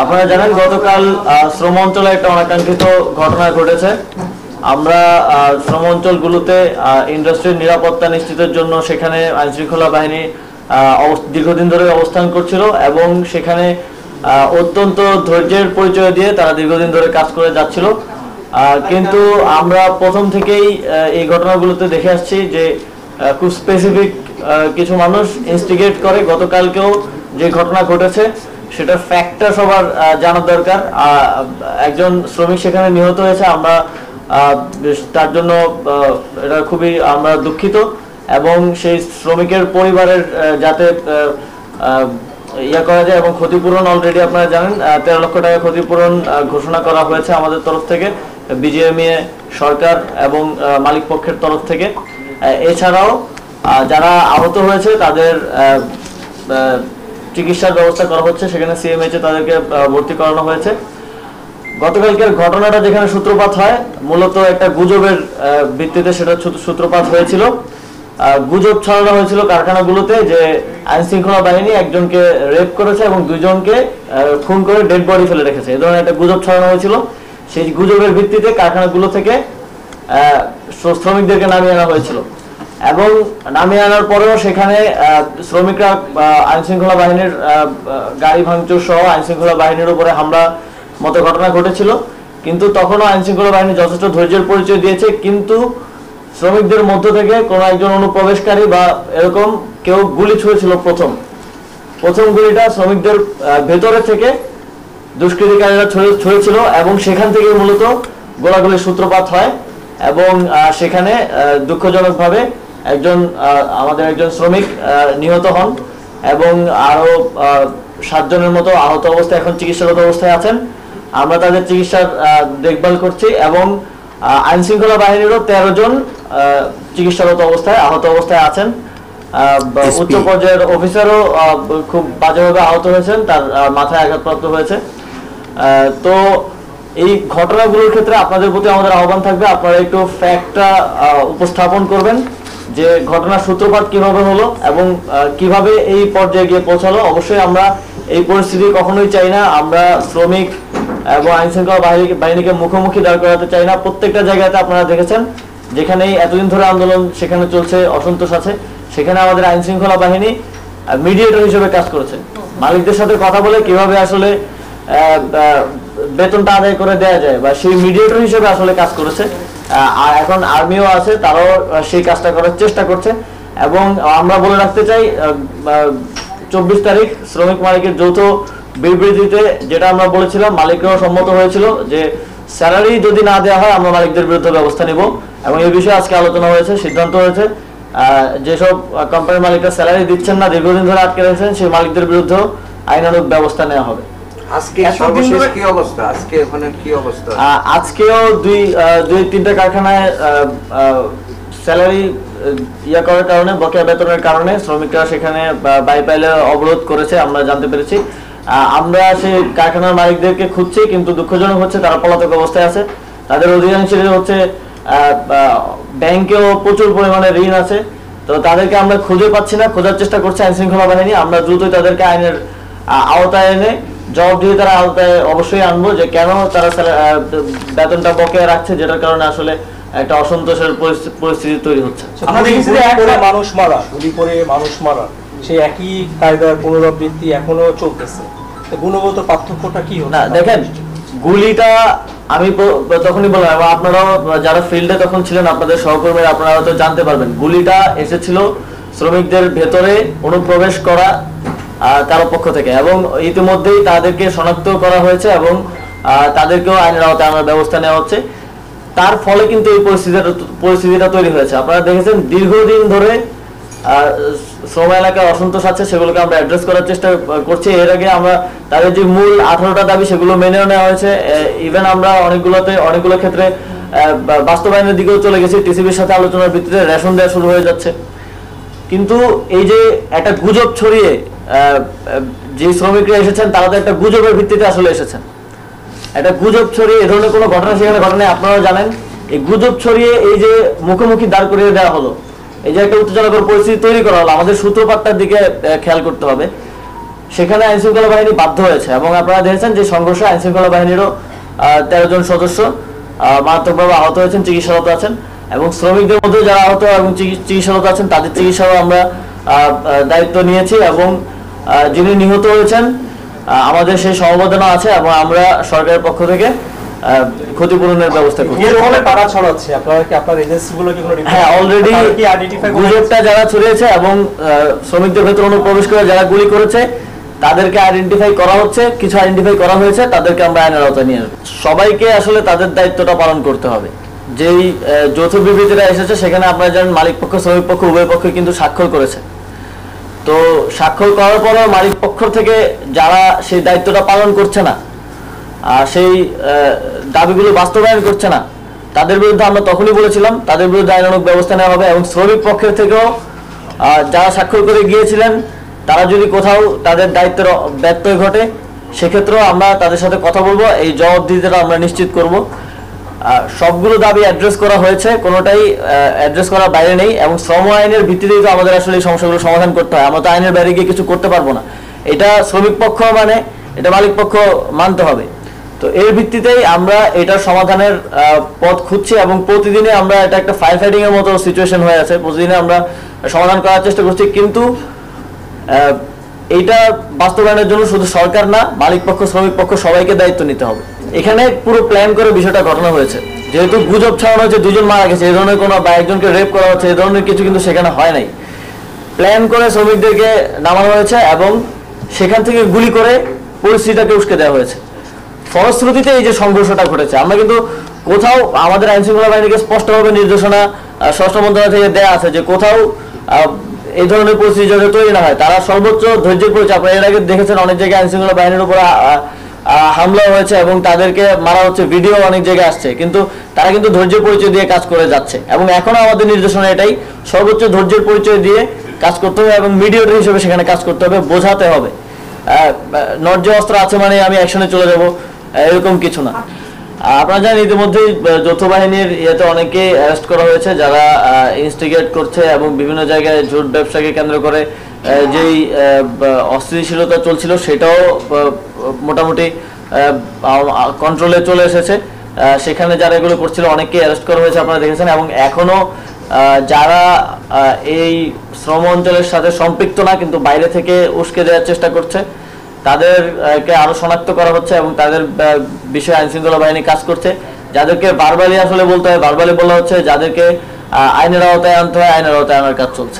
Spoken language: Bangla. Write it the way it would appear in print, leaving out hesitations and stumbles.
আপনারা জানেন গতকাল শ্রম অঞ্চলে একটা অনাকাঙ্ক্ষিত ঘটনা ঘটেছে। আমরা শ্রম অঞ্চলগুলোতে ইন্ডাস্ট্রির নিরাপত্তা নিশ্চিতের জন্য সেখানে আইনশৃঙ্খলা বাহিনী দীর্ঘদিন ধরে অবস্থান করছিল এবং সেখানে অত্যন্ত ধৈর্যের পরিচয় দিয়ে তারা দীর্ঘদিন ধরে কাজ করে যাচ্ছিল। কিন্তু আমরা প্রথম থেকেই এই ঘটনাগুলোতে দেখে আসছি যে খুব স্পেসিফিক কিছু মানুষ ইনস্টিগেট করে। গতকালকেও যে ঘটনা ঘটেছে সেটার ফ্যাক্টটা সবার জানা দরকার। একজন শ্রমিক সেখানে নিহত হয়েছে, আমরা তার জন্য এটা খুবই আমরা দুঃখিত এবং সেই শ্রমিকের পরিবারের যাতে ইয়া করা যায় এবং ক্ষতিপূরণ অলরেডি আপনারা জানেন 13 লক্ষ টাকা ক্ষতিপূরণ ঘোষণা করা হয়েছে আমাদের তরফ থেকে, বিজিএমইএ সরকার এবং মালিক পক্ষের তরফ থেকে। এছাড়াও যারা আহত হয়েছে তাদের চিকিৎসার ব্যবস্থা করা হচ্ছে, সেখানে সিএমএইচে তাদেরকে ভর্তি করানো হয়েছে। গতকালকের ঘটনাটা যেখানে সূত্রপাত হয় মূলত একটা গুজবের ভিত্তিতে সেটা সূত্রপাত হয়েছিল। গুজব ছড়ানো হয়েছিল কারখানাগুলোতে যে আইন শৃঙ্খলা বাহিনী একজনকে রেপ করেছে এবং দুইজনকে খুন করে ডেড বডি ফেলে রেখেছে, এই ধরনের একটা গুজব ছড়ানো হয়েছিল। সেই গুজবের ভিত্তিতে কারখানাগুলো থেকে শ্রমিকদেরকে নামিয়ে আনা হয়েছিল এবং নামিয়ে আনার পরেও সেখানে শ্রমিকরা আইন শৃঙ্খলা বাহিনীর গাড়ি ভাঙচুর সহ আইন শৃঙ্খলা বাহিনীর উপরে হামলা মতো ঘটনা ঘটেছিল। কিন্তু তখনও আইন শৃঙ্খলা বাহিনী যথেষ্ট ধৈর্যের পরিচয় দিয়েছে, কিন্তু শ্রমিকদের মধ্য থেকে কোনো একজন অনুপ্রবেশকারী বা এরকম কেউ গুলি ছুঁড়েছিল। প্রথম গুলিটা শ্রমিকদের ভেতরে থেকে দুষ্কৃতিকারীরা ছুঁড়েছিল এবং সেখান থেকে মূলত গোলাগুলির সূত্রপাত হয় এবং সেখানে দুঃখজনকভাবে আমাদের একজন শ্রমিক নিহত হন এবং আরো 7 জনের মতো আহত অবস্থায় এখন চিকিৎসারত অবস্থায় আছেন। আমরা তাদের চিকিৎসার দেখভাল করছি এবং আইন শৃঙ্খলা বাহিনীরও 13 জন চিকিৎসারত অবস্থায় আহত অবস্থায় আছেন। উচ্চ পর্যায়ের অফিসারও খুব বাজেভাবে আহত হয়েছেন, তার মাথায় আঘাতপ্রাপ্ত হয়েছে। তো এই ঘটনাগুলোর ক্ষেত্রে আপনাদের প্রতি আমাদের আহ্বান থাকবে, আপনারা একটু ফ্যাক্টটা উপস্থাপন করবেন যে ঘটনার সূত্রপাত কিভাবে হলো এবং কিভাবে এই পর্যায়ে গিয়ে পৌঁছালো। অবশ্যই আমরা এই পরিস্থিতি কখনোই চাই না, আমরা শ্রমিক এবং আইন শৃঙ্খলা বাহিনীকে মুখোমুখি দাঁড় করাতে চাই না। প্রত্যেকটা জায়গাতে আপনারা দেখেছেন যেখানেই এতদিন ধরে আন্দোলন সেখানে চলছে, অসন্তোষ আছে, সেখানে আমাদের আইন শৃঙ্খলা বাহিনী মিডিয়েটর হিসেবে কাজ করেছে, মালিকদের সাথে কথা বলে কিভাবে আসলে বেতনটা আদায় করে দেওয়া যায় বা সেই মিডিয়েটর হিসেবে আসলে কাজ করেছে। আর এখন আর্মিও আছে, তারাও সেই কাজটা করার চেষ্টা করছে। এবং আমরা বলে রাখতে চাই 24 তারিখ শ্রমিক মালিকের যৌথ বিবৃতিতে যেটা আমরা বলেছিলাম, মালিকরাও সম্মত হয়েছিল যে স্যালারি যদি না দেওয়া হয় আমরা মালিকদের বিরুদ্ধে ব্যবস্থা নিব এবং এই বিষয়ে আজকে আলোচনা হয়েছে, সিদ্ধান্ত হয়েছে যেসব কোম্পানির মালিকরা স্যালারি দিচ্ছেন না, দীর্ঘদিন ধরে আটকে রেখেছেন, সেই মালিকদের বিরুদ্ধেও আইনানুগ ব্যবস্থা নেওয়া হবে। আজকেও দুই তিনটা কারখানায় স্যালারি ইয়া করার কারণে, বকেয়া বেতনের কারণে শ্রমিকরা সেখানে বাইপাইলে অবরোধ করেছে, আমরা জানতে পেরেছি। আমরা সেই কারখানার মালিকদেরকে খুঁজছি, কিন্তু দুঃখজনক হচ্ছে তারা পলাতক অবস্থায় আছে। তাদের অধিকাংশের হচ্ছে ব্যাংকেও প্রচুর পরিমাণে ঋণ আছে, তো তাদেরকে আমরা খুঁজে পাচ্ছি না। খোঁজার চেষ্টা করছে আইন শৃঙ্খলা বাহিনী, আমরা দ্রুতই তাদেরকে আইনের আওতায় এনে জবাবদিহিতার আওতায় অবশ্যই আনবো যে কেন তারা বেতনটা বকেয়া রাখছে, যেটার কারণে আসলে একটা অসন্তোষের পরিস্থিতি তৈরি হচ্ছে। মানুষ মারা সেই একই কায়দার পুনরাবৃত্তি এখনো চলতেছে, গুণগত পার্থক্যটা কি হচ্ছে? না দেখেন, গুলিটা আমি তখনই বললাম এবং আপনারাও যারা ফিল্ডে তখন ছিলেন, আপনাদের সহকর্মীরা, আপনারা হয়তো জানতে পারবেন, গুলিটা এসেছিল শ্রমিকদের ভেতরে অনুপ্রবেশ করা কারো পক্ষ থেকে এবং ইতিমধ্যেই তাদেরকে শনাক্ত করা হয়েছে এবং তাদেরকেও আইনের আওতায় আনার ব্যবস্থা নেওয়া হচ্ছে। তার ফলে কিন্তু এই পরিস্থিতিটা তৈরি হয়েছে। আপনারা দেখেছেন দীর্ঘদিন ধরে শ্রম এলাকায় অসন্তোষ আছে, সেগুলোকে আমরা অ্যাড্রেস করার চেষ্টা করছি। এর আগে আমরা তাদের যে মূল 18টা দাবি সেগুলো মেনেও নেওয়া হয়েছে। ইভেন আমরা অনেকগুলো ক্ষেত্রে বাস্তবায়নের দিকেও চলে গেছি। টিসিবির সাথে আলোচনার ভিত্তিতে রেশন দেওয়া শুরু হয়ে যাচ্ছে। কিন্তু এই যে একটা গুজব ছড়িয়ে যে শ্রমিকরা এসেছেন, তারা তো একটা গুজবের ভিত্তিতে আসলে এসেছেন। একটা গুজব ছড়িয়ে এ ধরনের কোনো ঘটনা সেখানে ঘটনা আপনারাও জানেন। এই গুজব ছড়িয়ে এই যে মুখোমুখি দাঁড় করিয়ে দেওয়া হলো, এই যে একটা উত্তেজনাকর পরিস্থিতি তৈরি করা হলো, আমাদের সূত্রপাতটার দিকে খেয়াল করতে হবে। সেখানে আইন শৃঙ্খলা বাহিনী বাধ্য হয়েছে এবং আপনারা দেখেছেন যে সংঘর্ষে আইন শৃঙ্খলা বাহিনীরও 13 জন সদস্য মারাত্মকভাবে আহত হয়েছেন, চিকিৎসারত আছেন, এবং শ্রমিকদের মধ্যে যারা আহত এবং চিকিৎসারত আছেন তাদের চিকিৎসারও আমরা দায়িত্ব নিয়েছি, এবং যিনি নিহত হয়েছেন আমাদের সেই সমবেদনা আছে এবং আমরা সরকারের পক্ষ থেকে ক্ষতিপূরণের ব্যবস্থা করছি। কারা ছড়াচ্ছে? আপনারা কি আপনার এজেন্সিগুলো কি কোনো হ্যাঁ, অলরেডি গুজবটা যারা ছড়িয়েছে এবং শ্রমিকদের ভেতরে অনুপ্রবেশ করে যারা গুলি করেছে তাদেরকে আইডেন্টিফাই করা হচ্ছে, কিছু আইডেন্টিফাই করা হয়েছে, তাদেরকে আমরা আইনের আওতায় নিয়ে আসবো। সবাইকে আসলে তাদের দায়িত্বটা পালন করতে হবে। যেই যৌথ বিবৃতিটা এসেছে সেখানে আপনারা জানেন মালিক পক্ষ শ্রমিক পক্ষ উভয় পক্ষ কিন্তু স্বাক্ষর করেছে। তো স্বাক্ষর করার পরও মালিক পক্ষ থেকে যারা সেই দায়িত্বটা পালন করছে না, সেই দাবিগুলো বাস্তবায়ন করছে না, তাদের বিরুদ্ধে আমরা তখনই বলেছিলাম তাদের বিরুদ্ধে আইনানুগ ব্যবস্থা নেওয়া হবে। এবং শ্রমিক পক্ষের থেকেও যারা স্বাক্ষর করে গিয়েছিলেন তারা যদি কোথাও তাদের দায়িত্বের ব্যত্যয় ঘটে সেক্ষেত্রেও আমরা তাদের সাথে কথা বলবো, এই জবাবদিহিতাটা আমরা নিশ্চিত করব। সবগুলো দাবি অ্যাড্রেস করা হয়েছে, কোনোটাই অ্যাড্রেস করার বাইরে নেই, এবং শ্রম আইনের ভিত্তিতেই তো আমাদের আসলে এই সমস্যাগুলো সমাধান করতে হয়। আমরা তো আইনের বাইরে গিয়ে কিছু করতে পারবো না, এটা শ্রমিক পক্ষ মানে এটা মালিক পক্ষ মানতে হবে। তো এর ভিত্তিতেই আমরা এটার সমাধানের পথ খুঁজছি এবং প্রতিদিনে আমরা এটা একটা ফায়ার ফাইটিং এর মতো সিচুয়েশন হয়ে আছে, প্রতিদিনে আমরা সমাধান করার চেষ্টা করছি। কিন্তু এইটা বাস্তবায়নের জন্য শুধু সরকার না, মালিক পক্ষ শ্রমিক পক্ষ সবাইকে দায়িত্ব নিতে হবে। এখানে পুরো প্ল্যান করে বিষয়টা ঘটনা হয়েছে, যেহেতু গুজব ছড়ানো হয়েছে দুজন মারা গেছে এই ধরনের কোনো, বা একজনকে রেপ করা হচ্ছে এই ধরনের কিছু কিন্তু সেখানে হয় নাই। প্ল্যান করে শ্রমিকদেরকে নামানো হয়েছে এবং সেখান থেকে গুলি করে পরিস্থিতিটাকে উস্কে দেওয়া হয়েছে। ফলশ্রুতিতে এই যে সংঘর্ষটা ঘটেছে, আমরা কিন্তু কোথাও আমাদের আইন শৃঙ্খলা বাহিনীকে স্পষ্টভাবে নির্দেশনা স্বরাষ্ট্র মন্ত্রণালয় থেকে দেওয়া আছে যে কোথাও এই ধরনের পরিস্থিতি যাতে তৈরি না হয় তারা সর্বোচ্চ ধৈর্যের পরিচয়। আপনারা এর আগে দেখেছেন অনেক জায়গায় আইন শৃঙ্খলা বাহিনীর উপর হামলা হয়েছে এবং তাদেরকে মারা হচ্ছে, ভিডিও অনেক জায়গায় আসছে, কিন্তু তারা কিন্তু ধৈর্যের পরিচয় দিয়ে কাজ করে যাচ্ছে। এবং এখনো আমাদের নির্দেশনা এটাই, সর্বোচ্চ ধৈর্যের পরিচয় দিয়ে কাজ করতে হবে এবং মিডিয়েটর হিসেবে সেখানে কাজ করতে হবে, বোঝাতে হবে নর্য অস্ত্র আছে মানে আমি অ্যাকশনে চলে যাব এরকম কিছু না। আপনারা জানেন ইতিমধ্যেই যৌথ বাহিনীর ইয়েতে অনেকে অ্যারেস্ট করা হয়েছে যারা ইনস্টিগেট করছে এবং বিভিন্ন জায়গায় জোট ব্যবসাকে কেন্দ্র করে যেই অস্থিতিশীলতা চলছিল সেটাও মোটামুটি কন্ট্রোলে চলে এসেছে। সেখানে যারা এগুলো করছিল অনেককে অ্যারেস্ট করা হয়েছে আপনারা দেখেছেন, এবং এখনো যারা এই শ্রম অঞ্চলের সাথে সম্পৃক্ত না কিন্তু বাইরে থেকে উস্কে দেওয়ার চেষ্টা করছে তাদেরকে আরো শনাক্ত করা হচ্ছে এবং তাদের বিষয়ে আইন শৃঙ্খলা বাহিনী কাজ করছে। যাদেরকে ভার্বালি আসলে বলতে হয় ভার্বালি বলা হচ্ছে, যাদেরকে আইনের আওতায় আনতে হয় আইনের আওতায় আনার কাজ চলছে।